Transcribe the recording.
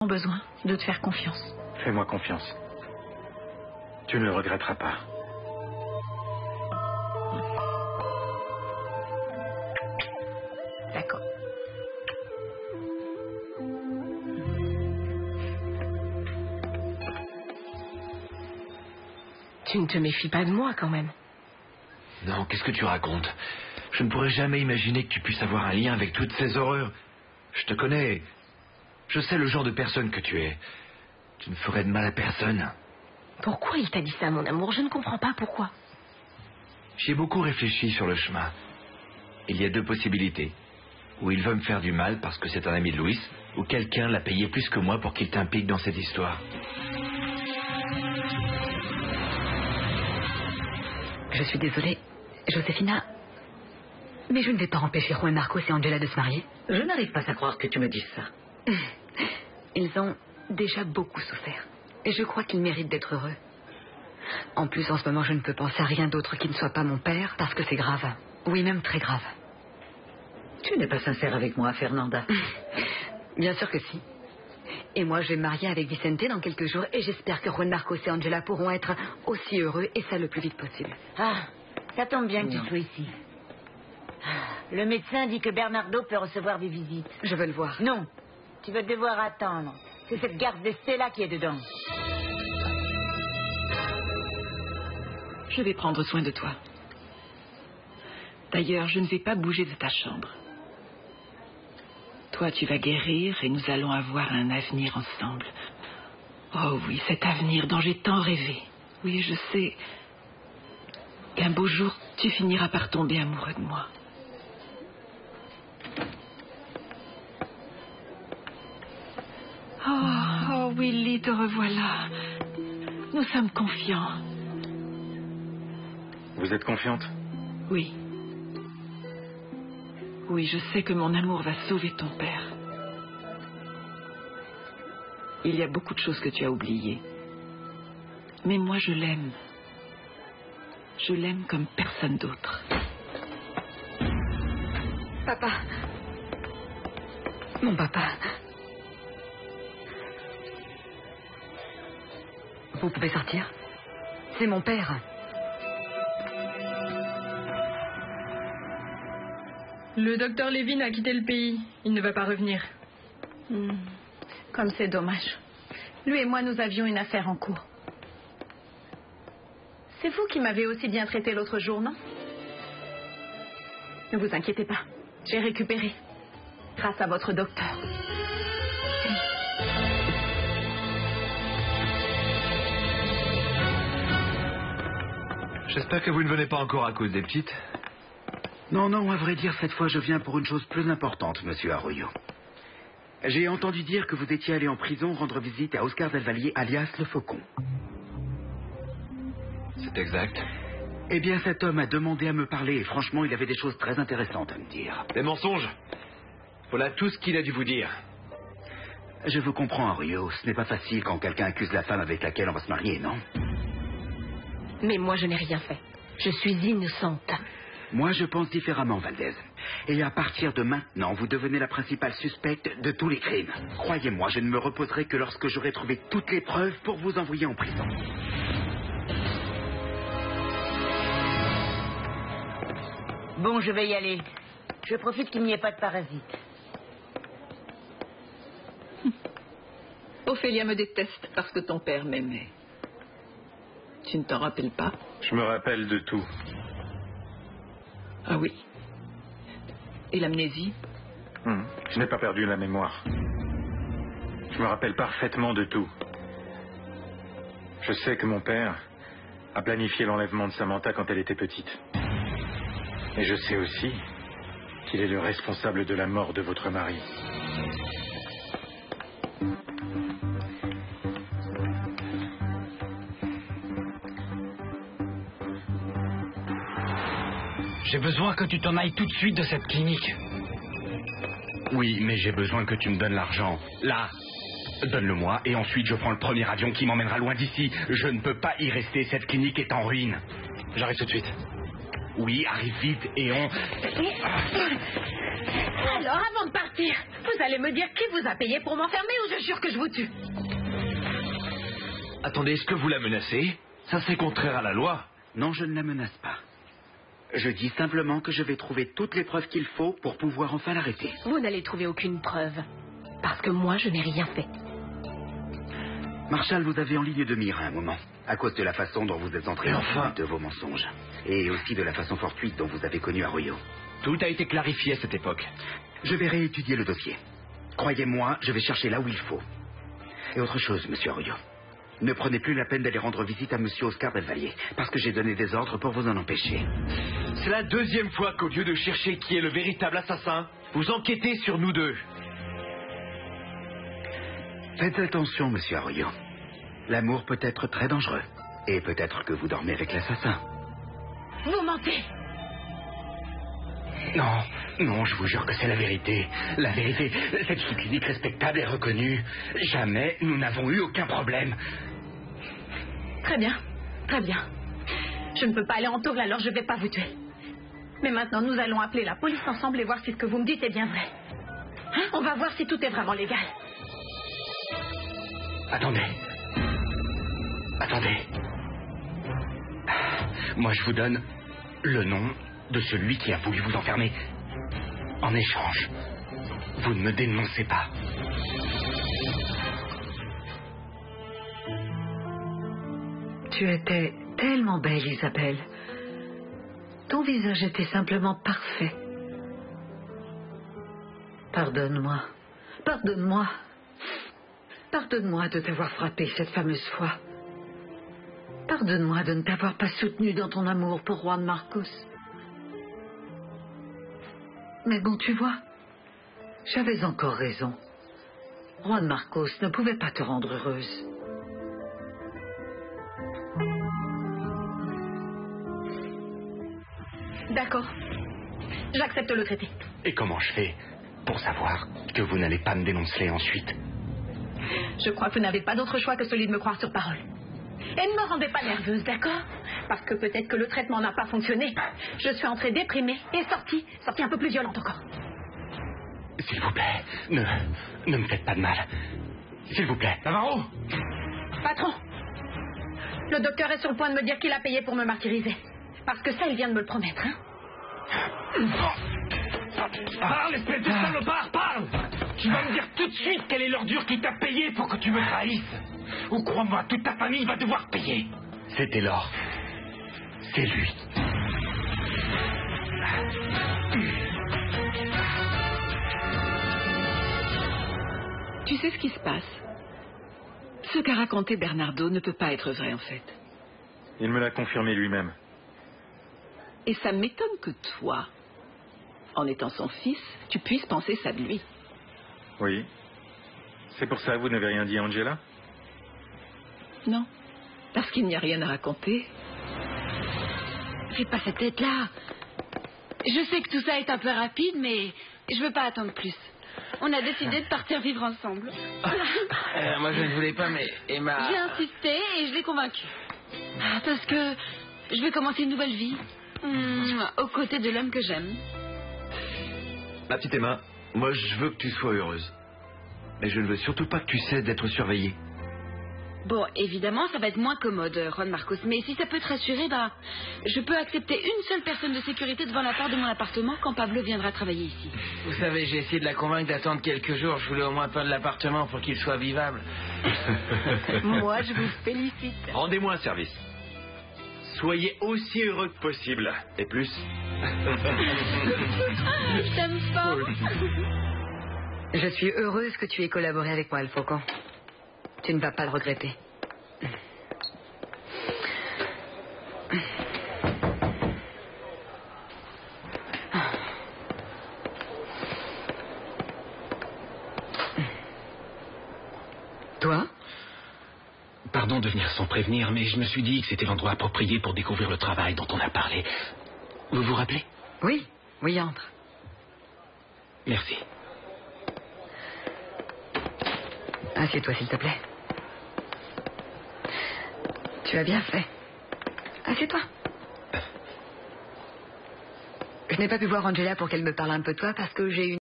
besoin de te faire confiance. Fais-moi confiance. Tu ne le regretteras pas. D'accord. Tu ne te méfies pas de moi, quand même. Non, qu'est-ce que tu racontes? Je ne pourrais jamais imaginer que tu puisses avoir un lien avec toutes ces horreurs. Je te connais. Je sais le genre de personne que tu es. Tu ne ferais de mal à personne. Pourquoi il t'a dit ça, mon amour? Je ne comprends pas pourquoi. J'y ai beaucoup réfléchi sur le chemin. Il y a deux possibilités. Ou il veut me faire du mal parce que c'est un ami de Louis, ou quelqu'un l'a payé plus que moi pour qu'il t'implique dans cette histoire. Je suis désolée, Josefina, mais je ne vais pas empêcher Juan Marcos et Angela de se marier. Je n'arrive pas à croire que tu me dises ça. Ils ont déjà beaucoup souffert. Et je crois qu'ils méritent d'être heureux. En plus, en ce moment, je ne peux penser à rien d'autre qui ne soit pas mon père, parce que c'est grave. Oui, même très grave. Tu n'es pas sincère avec moi, Fernanda. Bien sûr que si. Et moi, je vais me marier avec Vicente dans quelques jours, et j'espère que Juan Marcos et Angela pourront être aussi heureux, et ça le plus vite possible. Ah, ça tombe bien que tu sois ici. Le médecin dit que Bernardo peut recevoir des visites. Je veux le voir. Non, tu vas devoir attendre. C'est cette garce de Stella qui est dedans. Je vais prendre soin de toi. D'ailleurs, je ne vais pas bouger de ta chambre. Toi, tu vas guérir et nous allons avoir un avenir ensemble. Oh oui, cet avenir dont j'ai tant rêvé. Oui, je sais qu'un beau jour, tu finiras par tomber amoureux de moi. Oh, Willy, te revoilà. Nous sommes confiants. Vous êtes confiante? Oui. Oui, je sais que mon amour va sauver ton père. Il y a beaucoup de choses que tu as oubliées. Mais moi, je l'aime. Je l'aime comme personne d'autre. Papa. Mon papa. Vous pouvez sortir. C'est mon père. Le docteur Levin a quitté le pays. Il ne va pas revenir. Comme c'est dommage. Lui et moi, nous avions une affaire en cours. C'est vous qui m'avez aussi bien traité l'autre jour, non? Ne vous inquiétez pas. J'ai récupéré. Grâce à votre docteur. J'espère que vous ne venez pas encore à cause des petites. Non, non, à vrai dire, cette fois, je viens pour une chose plus importante, monsieur Arroyo. J'ai entendu dire que vous étiez allé en prison rendre visite à Oscar Del Valle, alias le Faucon. C'est exact. Eh bien, cet homme a demandé à me parler et franchement, il avait des choses très intéressantes à me dire. Des mensonges. Voilà tout ce qu'il a dû vous dire. Je vous comprends, Arroyo. Ce n'est pas facile quand quelqu'un accuse la femme avec laquelle on va se marier, non? Mais moi, je n'ai rien fait. Je suis innocente. Moi, je pense différemment, Valdez. Et à partir de maintenant, vous devenez la principale suspecte de tous les crimes. Croyez-moi, je ne me reposerai que lorsque j'aurai trouvé toutes les preuves pour vous envoyer en prison. Bon, je vais y aller. Je profite qu'il n'y ait pas de parasites. Ophélia me déteste parce que ton père m'aimait. Tu ne t'en rappelles pas? Je me rappelle de tout. Ah oui. Et l'amnésie? Je n'ai pas perdu la mémoire. Je me rappelle parfaitement de tout. Je sais que mon père a planifié l'enlèvement de Samantha quand elle était petite. Et je sais aussi qu'il est le responsable de la mort de votre mari. J'ai besoin que tu t'en ailles tout de suite de cette clinique. Oui, mais j'ai besoin que tu me donnes l'argent. Là. Donne-le-moi et ensuite je prends le premier avion qui m'emmènera loin d'ici. Je ne peux pas y rester, cette clinique est en ruine. J'arrive tout de suite. Oui, arrive vite et on... Alors, avant de partir, vous Vous allez me dire qui vous a payé pour m'enfermer ou je jure que je vous tue. Attendez, est-ce que vous la menacez? Ça, c'est contraire à la loi. Non, je ne la menace pas. Je dis simplement que je vais trouver toutes les preuves qu'il faut pour pouvoir enfin l'arrêter. Vous n'allez trouver aucune preuve. Parce que moi, je n'ai rien fait. Marshall, vous avez en ligne de mire à un moment, à cause de la façon dont vous êtes entré en enfin... de vos mensonges. Et aussi de la façon fortuite dont vous avez connu Arroyo. Tout a été clarifié à cette époque. Je vais réétudier le dossier. Croyez-moi, je vais chercher là où il faut. Et autre chose, monsieur Arroyo. Ne prenez plus la peine d'aller rendre visite à monsieur Oscar Delvalier, parce que j'ai donné des ordres pour vous en empêcher. C'est la deuxième fois qu'au lieu de chercher qui est le véritable assassin, vous enquêtez sur nous deux. Faites attention, monsieur Arroyo. L'amour peut être très dangereux. Et peut-être que vous dormez avec l'assassin. Vous mentez. Non, non, je vous jure que c'est la vérité. La vérité, cette clinique respectable est reconnue. Jamais nous n'avons eu aucun problème. Très bien, très bien. Je ne peux pas aller en tôle, alors je ne vais pas vous tuer. Mais maintenant, nous allons appeler la police ensemble et voir si ce que vous me dites est bien vrai. Hein? On va voir si tout est vraiment légal. Attendez. Attendez. Moi, je vous donne le nom de celui qui a voulu vous enfermer. En échange, vous ne me dénoncez pas. Tu étais tellement belle, Isabelle. Ton visage était simplement parfait. Pardonne-moi. Pardonne-moi. Pardonne-moi de t'avoir frappé cette fameuse fois. Pardonne-moi de ne t'avoir pas soutenu dans ton amour pour Juan Marcos. Mais bon, tu vois, j'avais encore raison. Juan Marcos ne pouvait pas te rendre heureuse. D'accord. J'accepte le traité. Et comment je fais pour savoir que vous n'allez pas me dénoncer ensuite? Je crois que vous n'avez pas d'autre choix que celui de me croire sur parole. Et ne me rendez pas nerveuse, d'accord? Parce que peut-être que le traitement n'a pas fonctionné. Je suis entrée déprimée et sortie un peu plus violente encore. S'il vous plaît, ne me faites pas de mal. S'il vous plaît. Navarro! Patron, le docteur est sur le point de me dire qu'il a payé pour me martyriser. Parce que ça, il vient de me le promettre, hein? Parle, espèce de salopard, parle! Tu vas me dire tout de suite quelle est l'ordure qui t'a payé pour que tu me trahisses. Ou crois-moi, toute ta famille va devoir payer. C'était l'or. C'est lui. Tu sais ce qui se passe? Ce qu'a raconté Bernardo ne peut pas être vrai, en fait. Il me l'a confirmé lui-même. Et ça m'étonne que toi, en étant son fils, tu puisses penser ça de lui. Oui. C'est pour ça que vous n'avez rien dit à Angela? Non, parce qu'il n'y a rien à raconter. Fais pas cette tête-là. Je sais que tout ça est un peu rapide, mais je veux pas attendre plus. On a décidé de partir vivre ensemble. Moi, je ne voulais pas, mais Emma... J'ai insisté et je l'ai convaincue. Parce que je vais commencer une nouvelle vie. Aux côtés de l'homme que j'aime. Ma petite Emma, moi, je veux que tu sois heureuse. Mais je ne veux surtout pas que tu cesses d'être surveillée. Bon, évidemment, ça va être moins commode, Juan Marcos. Mais si ça peut te rassurer, je peux accepter une seule personne de sécurité devant la porte de mon appartement quand Pablo viendra travailler ici. Vous savez, j'ai essayé de la convaincre d'attendre quelques jours. Je voulais au moins peindre l'appartement pour qu'il soit vivable. Moi, je vous félicite. Rendez-moi un service. Soyez aussi heureux que possible. Et plus. Je t'aime fort. Je suis heureuse que tu aies collaboré avec moi, El Faucon. Tu ne vas pas le regretter. Toi? Pardon de venir sans prévenir, mais je me suis dit que c'était l'endroit approprié pour découvrir le travail dont on a parlé. Vous vous rappelez? Oui, oui, entre. Merci. Assieds-toi, s'il te plaît. Tu as bien fait. Assieds-toi. Je n'ai pas pu voir Angela pour qu'elle me parle un peu de toi parce que j'ai eu